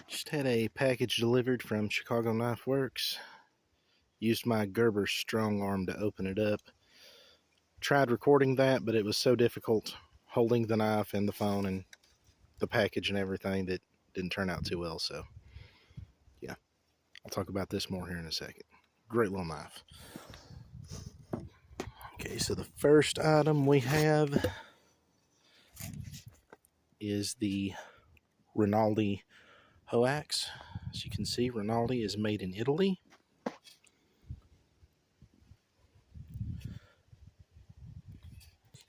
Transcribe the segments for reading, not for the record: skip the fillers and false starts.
Just had a package delivered from Chicago Knifeworks. Used my Gerber strong arm to open it up. Tried recording that, but it was so difficult holding the knife and the phone and the package and everything that didn't turn out too well. So, yeah, I'll talk about this more here in a second. Great little knife. Okay, so the first item we have is the Rinaldi hoe axe. As you can see, Rinaldi is made in Italy.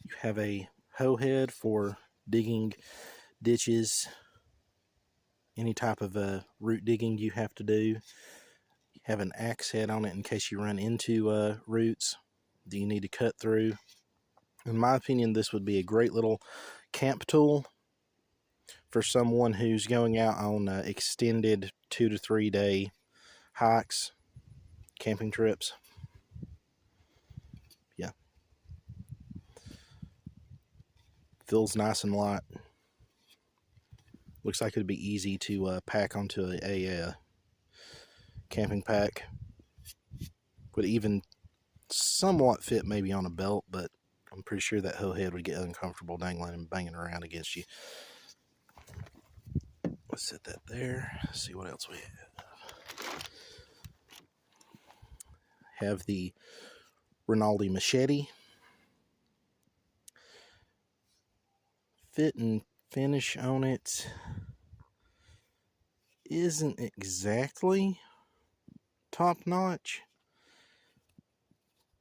You have a hoe head for digging ditches, any type of root digging you have to do. You have an axe head on it in case you run into roots that you need to cut through. In my opinion, this would be a great little camp tool for someone who's going out on extended 2 to 3 day hikes, camping trips. Yeah. Feels nice and light. Looks like it'd be easy to pack onto a camping pack. Would even somewhat fit maybe on a belt, but I'm pretty sure that hoe head would get uncomfortable dangling and banging around against you. Let's set that there. See what else we have. Have the Rinaldi machete. Fit and finish on it isn't exactly top notch,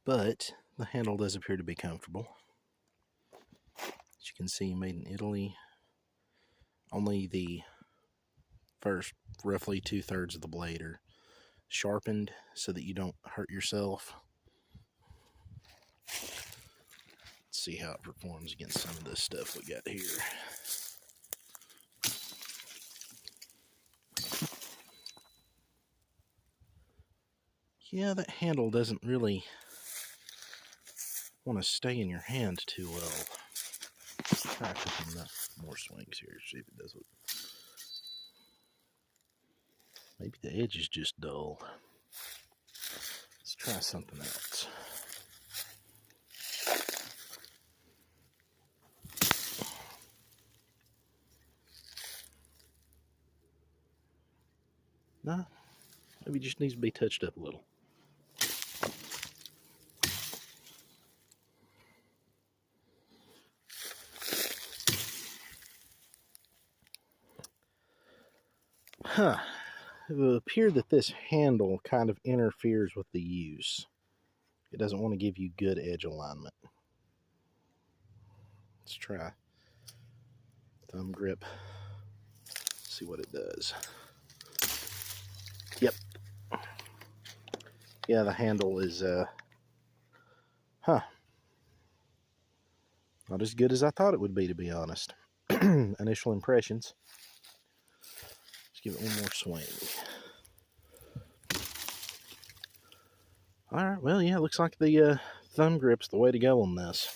but the handle does appear to be comfortable. As you can see, made in Italy. Only the first roughly 2/3 of the blade are sharpened so that you don't hurt yourself. Let's see how it performs against some of this stuff we got here. Yeah, that handle doesn't really want to stay in your hand too well. Try putting more swings here, see if it does it. Maybe the edge is just dull. Let's try something else. Nah, maybe it just needs to be touched up a little. It would appear that this handle kind of interferes with the use. It doesn't want to give you good edge alignment. Let's try thumb grip. See what it does. Yep. Yeah, the handle is not as good as I thought it would be, to be honest. Initial impressions. Let's give it one more swing. Alright, well, yeah, looks like the thumb grip's the way to go on this.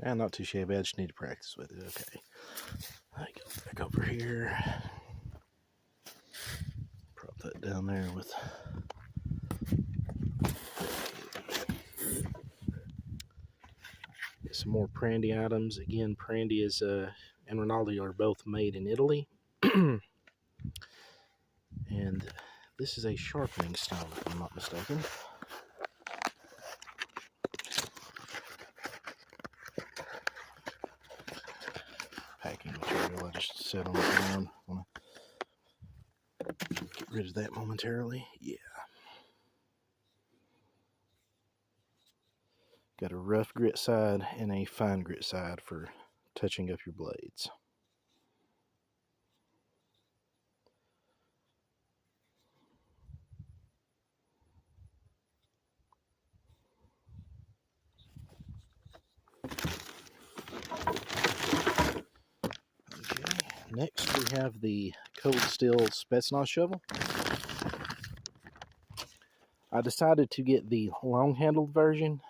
Yeah, not too shabby. I just need to practice with it. Okay. I go back over here. Prop that down there with. Get some more Prandy items. Again, Prandy is and Rinaldi are both made in Italy. And this is a sharpening stone, if I'm not mistaken. Packing material I just set on the ground. I want to get rid of that momentarily. Yeah. Got a rough grit side and a fine grit side for touching up your blades. Next, we have the Cold Steel Spetsnaz shovel. I decided to get the long-handled version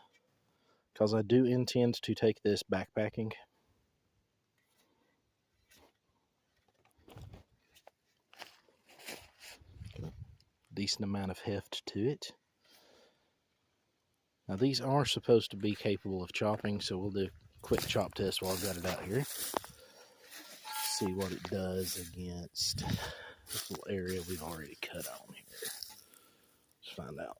because I do intend to take this backpacking. decent amount of heft to it. Now these are supposed to be capable of chopping, so we'll do a quick chop test while I've got it out here. See what it does against this little area we've already cut on here. Let's find out.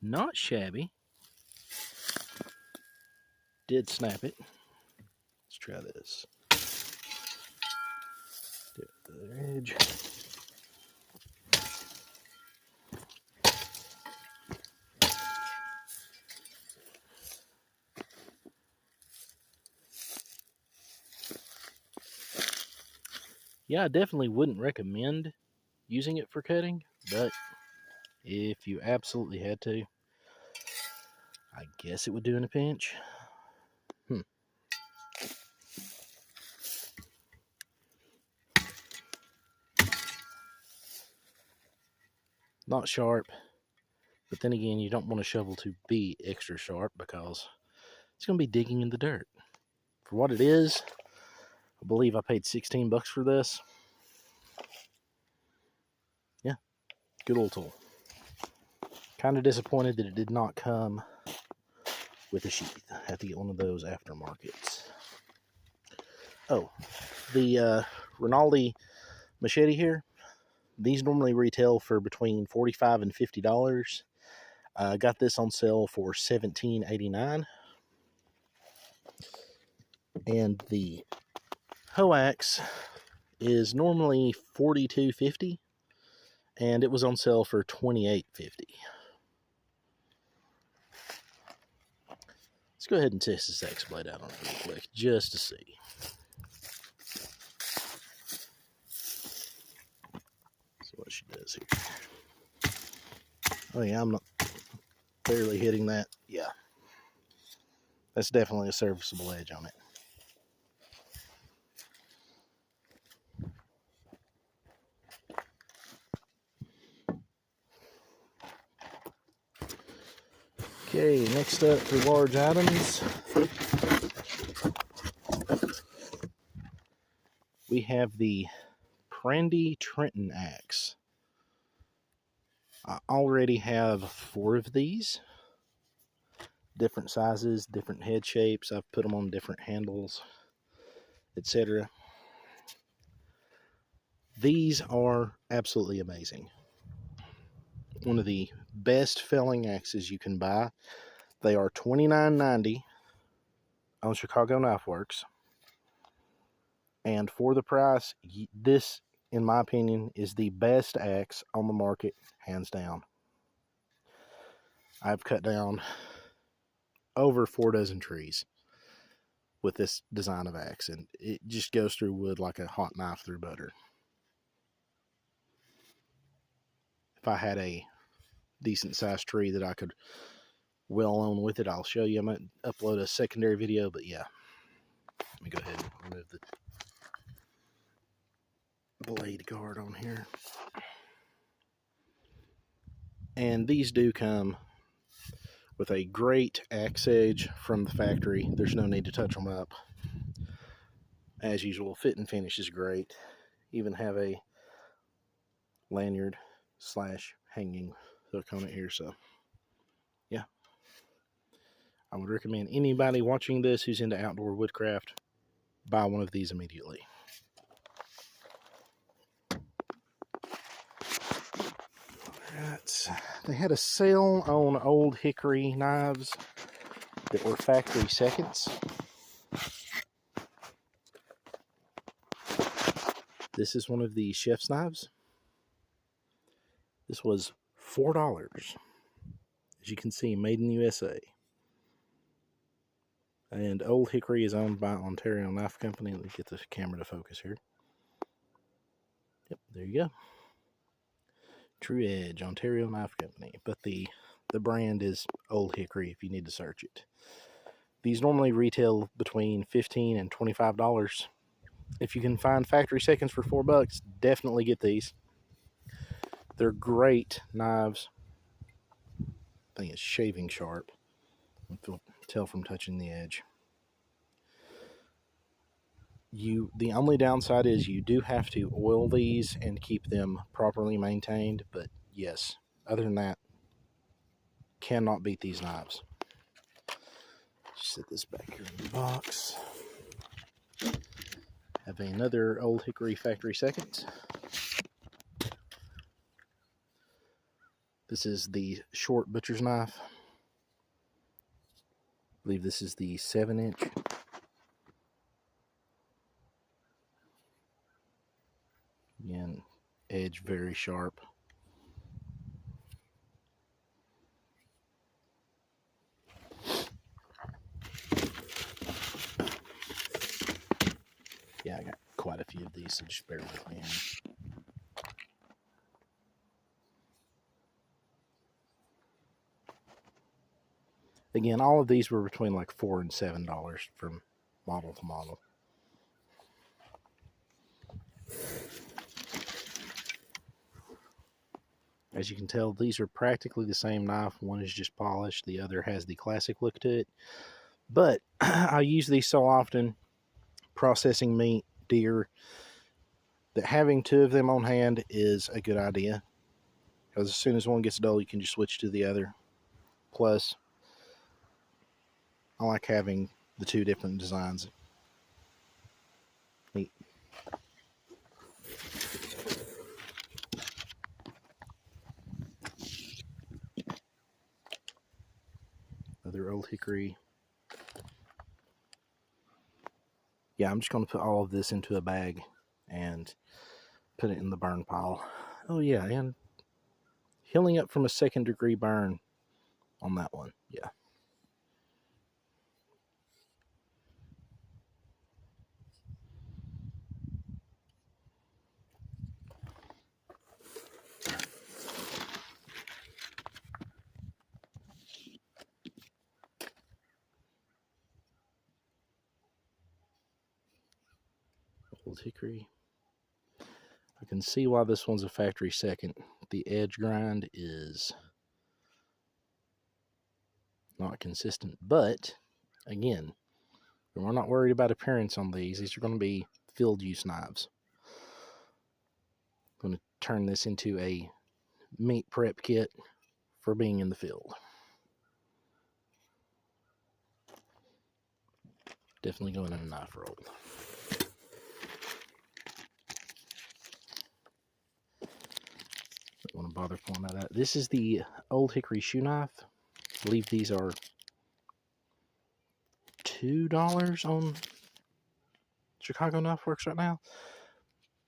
Not shabby. Did snap it. Let's try this. Do it to the other edge. Yeah, I definitely wouldn't recommend using it for cutting, but if you absolutely had to, I guess it would do in a pinch. Not sharp, but then again, you don't want a shovel to be extra sharp because it's going to be digging in the dirt. For what it is, I believe I paid 16 bucks for this. Yeah, good old tool. Kind of disappointed that it did not come with a sheath. I have to get one of those aftermarkets. Oh, the Rinaldi machete here, these normally retail for between $45 and $50. I got this on sale for $17.89. And the hoe axe is normally $42.50, and it was on sale for $28.50. Let's go ahead and test this axe blade out on it real quick, just to see. See what she does here. Oh yeah, I'm not barely hitting that. Yeah, that's definitely a serviceable edge on it. Okay, next up for large items, we have the Prandy Trenton axe. I already have 4 of these, different sizes, different head shapes. I've put them on different handles, etc. These are absolutely amazing. One of the best felling axes you can buy. They are $29.90 on Chicago Knifeworks. And for the price, this, in my opinion, is the best axe on the market, hands down. I've cut down over 4 dozen trees with this design of axe, and it just goes through wood like a hot knife through butter. If I had a decent sized tree that I could well on with it, I'll show you. I might upload a secondary video, but yeah. Let me go ahead and remove the blade guard on here. And these do come with a great axe edge from the factory. There's no need to touch them up. As usual, fit and finish is great. Even have a lanyard / hanging hook on it here, so yeah. I would recommend anybody watching this who's into outdoor woodcraft, buy one of these immediately. Alright, they had a sale on old hickory knives that were factory seconds. This is one of the chef's knives. This was $4. As you can see, made in the USA. And Old Hickory is owned by Ontario Knife Company. Let me get the camera to focus here. Yep, there you go. True Edge, Ontario Knife Company. But the brand is Old Hickory if you need to search it. These normally retail between $15 and $25. If you can find factory seconds for $4, definitely get these. They're great knives. I think it's shaving sharp. You can tell from touching the edge. The only downside is you do have to oil these and keep them properly maintained, but yes, other than that, cannot beat these knives. Just set this back here in the box. Have another Old Hickory Factory Second. This is the short butcher's knife. I believe this is the 7-inch. Again, edge very sharp. Yeah, I got quite a few of these, so just bear with me. Again, all of these were between like $4 and $7 from model to model. As you can tell, these are practically the same knife. One is just polished, the other has the classic look to it. But I use these so often, processing meat, deer, that having two of them on hand is a good idea. Because as soon as one gets dull, you can just switch to the other. Plus, I like having the two different designs. Neat. Another Old Hickory. Yeah, I'm just going to put all of this into a bag and put it in the burn pile. Oh yeah, and healing up from a 2nd degree burn on that one. Yeah. Old Hickory. I can see why this one's a factory second. The edge grind is not consistent, but again, we're not worried about appearance on these. These are going to be field use knives. I'm going to turn this into a meat prep kit for being in the field. Definitely going in a knife roll. Don't want to bother pulling that out. This is the Old Hickory shoe knife. I believe these are $2 on Chicago Knifeworks right now.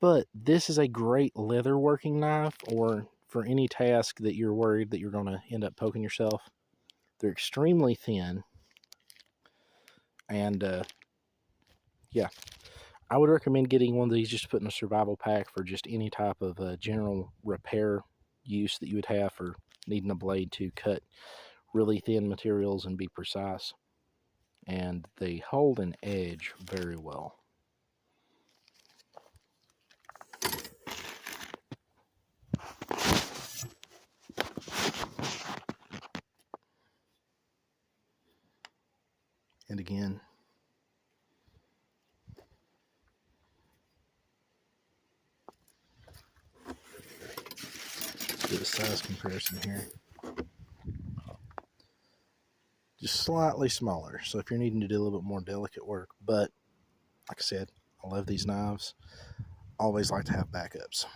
But this is a great leather working knife, or for any task that you're worried that you're going to end up poking yourself. They're extremely thin. And yeah, I would recommend getting one of these just to put in a survival pack for just any type of general repair use that you would have for needing a blade to cut really thin materials and be precise. And they hold an edge very well. And again, let's do a size comparison here. Just slightly smaller, so if you're needing to do a little bit more delicate work. But like I said, I love these knives. Always like to have backups.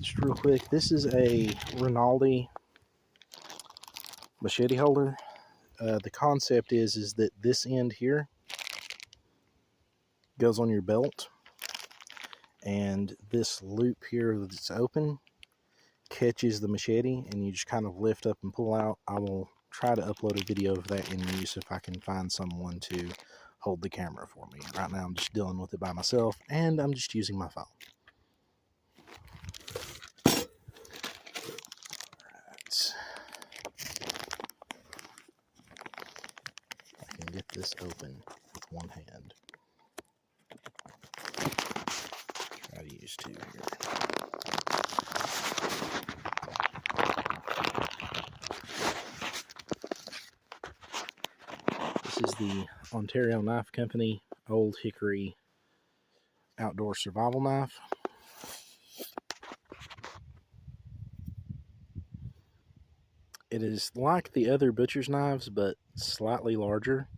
Just real quick, this is a Rinaldi machete holder. The concept is that this end here goes on your belt, and this loop here that's open catches the machete, and you just kind of lift up and pull out. I will try to upload a video of that in use if I can find someone to hold the camera for me. Right now I'm just dealing with it by myself, and I'm just using my phone. I can get this open with one hand. Try to use two here. This is the Ontario Knife Company Old Hickory Outdoor Survival Knife. It is like the other butcher's knives, but slightly larger,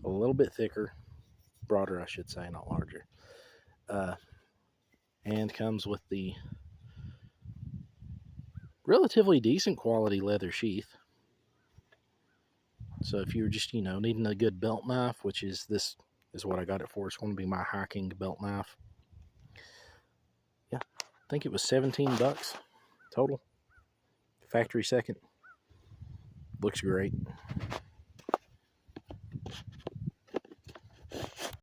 a little bit thicker, broader I should say, not larger, and comes with the relatively decent quality leather sheath. So if you're just, needing a good belt knife, which is this is what I got it for. It's going to be my hiking belt knife. Yeah, I think it was $17 total. Factory second. Looks great.